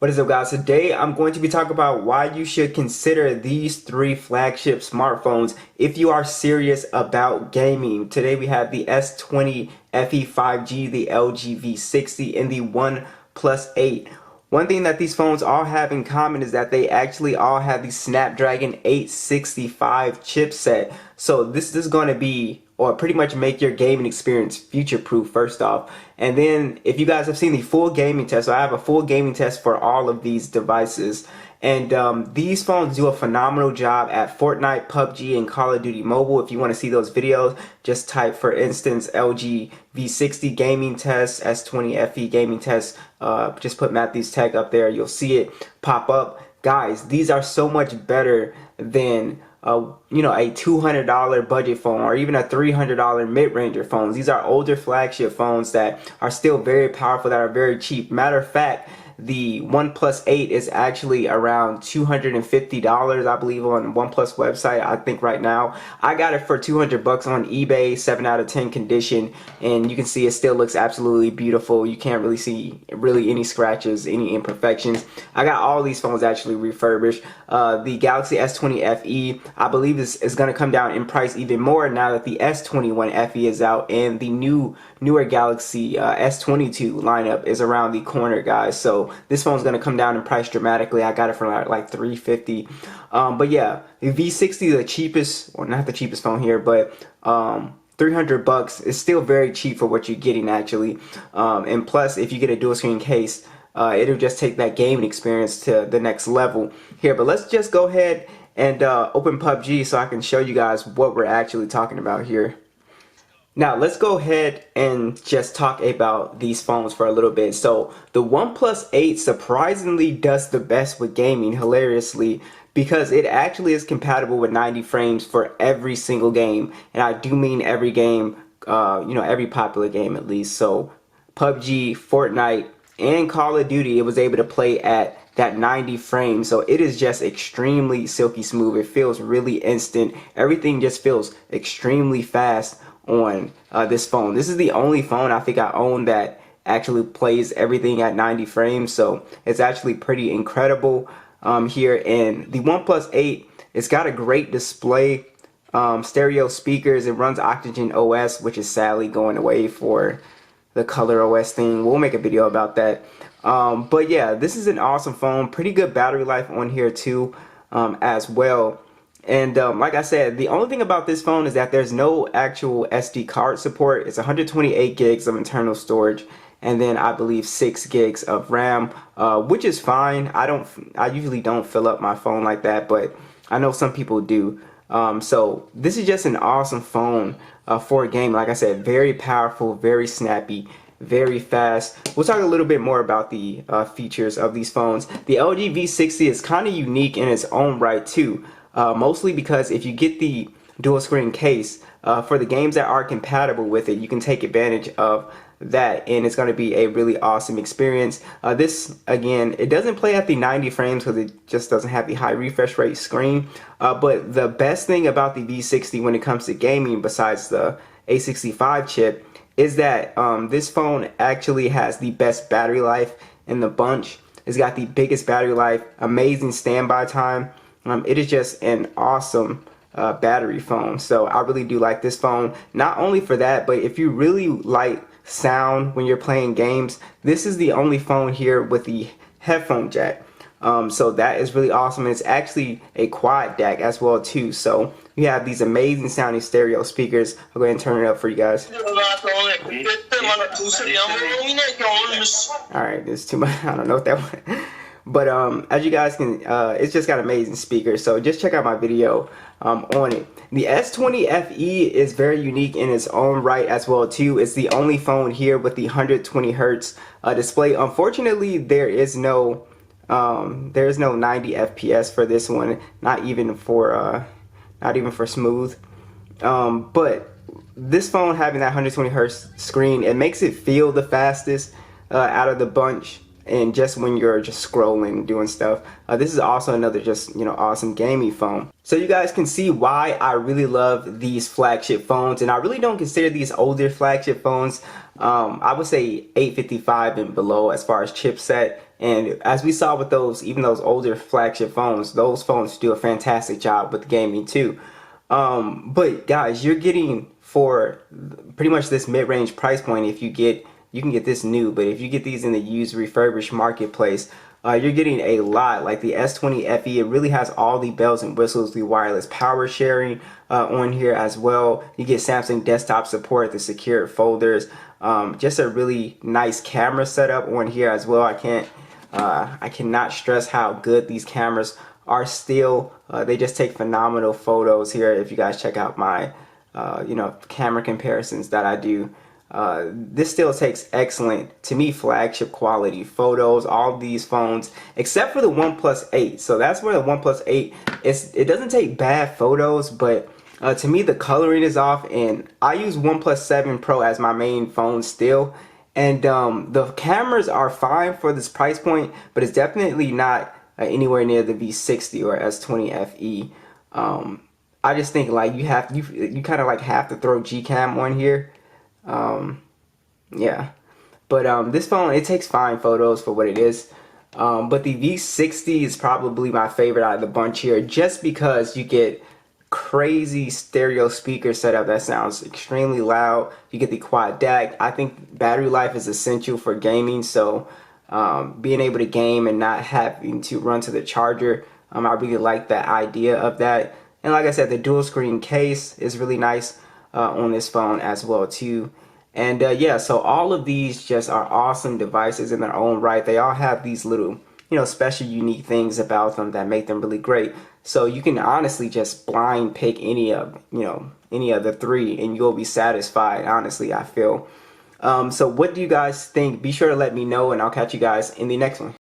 What is up, guys? Today I'm going to be talking about why you should consider these three flagship smartphones if you are serious about gaming. Today we have the S20 FE 5G, the LG V60, and the OnePlus 8. One thing that these phones all have in common is that they actually all have the Snapdragon 865 chipset. So this is going to be, or pretty much make your gaming experience future-proof first off. And then if you guys have seen the full gaming test, so I have a full gaming test for all of these devices. And these phones do a phenomenal job at Fortnite, PUBG, and Call of Duty Mobile. If you want to see those videos, just type, for instance, LG V60 gaming test, S20 FE gaming test. Just put Matthews Tech up there. You'll see it pop up. Guys, these are so much better than a $200 budget phone or even a $300 mid-ranger phones. These are older flagship phones that are still very powerful, that are very cheap. Matter of fact, the OnePlus 8 is actually around $250, I believe, on OnePlus website. I think right now I got it for 200 bucks on eBay, 7 out of 10 condition, and you can see it still looks absolutely beautiful. You can't really see any scratches, any imperfections. I got all these phones actually refurbished. The Galaxy S20 FE, I believe, is going to come down in price even more now that the S21 FE is out, and the newer Galaxy S22 lineup is around the corner, guys. So this phone's going to come down in price dramatically. I got it for like $350. But yeah, the V60, the cheapest, or not the cheapest phone here, but 300 bucks is still very cheap for what you're getting actually. And plus, if you get a dual screen case, it'll just take that gaming experience to the next level here. But let's just go ahead and open PUBG so I can show you guys what we're actually talking about here. Now let's go ahead and just talk about these phones for a little bit. So the OnePlus 8 surprisingly does the best with gaming, hilariously, because it actually is compatible with 90 frames for every single game. And I do mean every game, every popular game at least. So PUBG, Fortnite, and Call of Duty, it was able to play at that 90 frames. So it is just extremely silky smooth. It feels really instant. Everything just feels extremely fast on this phone. This is the only phone I think I own that actually plays everything at 90 frames, so it's actually pretty incredible here. And the OnePlus 8, it's got a great display, stereo speakers, it runs Oxygen OS, which is sadly going away for the Color OS thing. We'll make a video about that. But yeah, this is an awesome phone. Pretty good battery life on here too, as well. And like I said, the only thing about this phone is that there's no actual SD card support. It's 128 gigs of internal storage, and then I believe 6 gigs of RAM, which is fine. I usually don't fill up my phone like that, but I know some people do. So this is just an awesome phone for a game. Like I said, very powerful, very snappy, very fast. We'll talk a little bit more about the features of these phones. The LG V60 is kind of unique in its own right too. Mostly because if you get the dual screen case, for the games that are compatible with it, you can take advantage of that, and it's going to be a really awesome experience. This, again, it doesn't play at the 90 frames because it just doesn't have the high refresh rate screen. But the best thing about the V60 when it comes to gaming, besides the A65 chip, is that this phone actually has the best battery life in the bunch. It's got the biggest battery life, amazing standby time. It is just an awesome battery phone. So I really do like this phone, not only for that, but if you really like sound when you're playing games, this is the only phone here with the headphone jack. So that is really awesome. It's actually a quad DAC as well too. So you have these amazing sounding stereo speakers. I'll go ahead and turn it up for you guys. Alright, this is too much. I don't know what that was. But as you guys can, it's just got amazing speakers. So just check out my video on it. The S20 FE is very unique in its own right as well too. It's the only phone here with the 120 hertz display. Unfortunately, there is no 90 FPS for this one. Not even for smooth. But this phone having that 120 hertz screen, it makes it feel the fastest out of the bunch. and just when you're just scrolling, doing stuff. This is also another just, awesome gaming phone. So you guys can see why I really love these flagship phones, and I really don't consider these older flagship phones. I would say 855 and below as far as chipset. And as we saw with those, even those older flagship phones, those phones do a fantastic job with gaming too. But guys, you're getting for pretty much this mid-range price point, if you can get this new, but if you get these in the used refurbished marketplace, you're getting a lot. Like the S20 FE, it really has all the bells and whistles, the wireless power sharing on here as well. You get Samsung desktop support, the secured folders, just a really nice camera setup on here as well. I cannot stress how good these cameras are still. They just take phenomenal photos here. If you guys check out my camera comparisons that I do, this still takes excellent, to me, flagship quality photos. All these phones except for the OnePlus 8. So that's where the OnePlus 8 it doesn't take bad photos, but to me the coloring is off. And I use OnePlus 7 Pro as my main phone still, and the cameras are fine for this price point, but it's definitely not anywhere near the V60 or S20 FE. I just think like you kind of like have to throw Gcam on here. Yeah, but this phone, it takes fine photos for what it is. But the V60 is probably my favorite out of the bunch here, just because you get crazy stereo speaker setup that sounds extremely loud. You get the quad DAC. I think battery life is essential for gaming, so being able to game and not having to run to the charger, I really like that idea of that. And like I said, the dual screen case is really nice on this phone as well too. And yeah, so all of these just are awesome devices in their own right. They all have these little, special unique things about them that make them really great. So you can honestly just blind pick any of the three and you'll be satisfied, honestly, I feel. So what do you guys think? Be sure to let me know, and I'll catch you guys in the next one.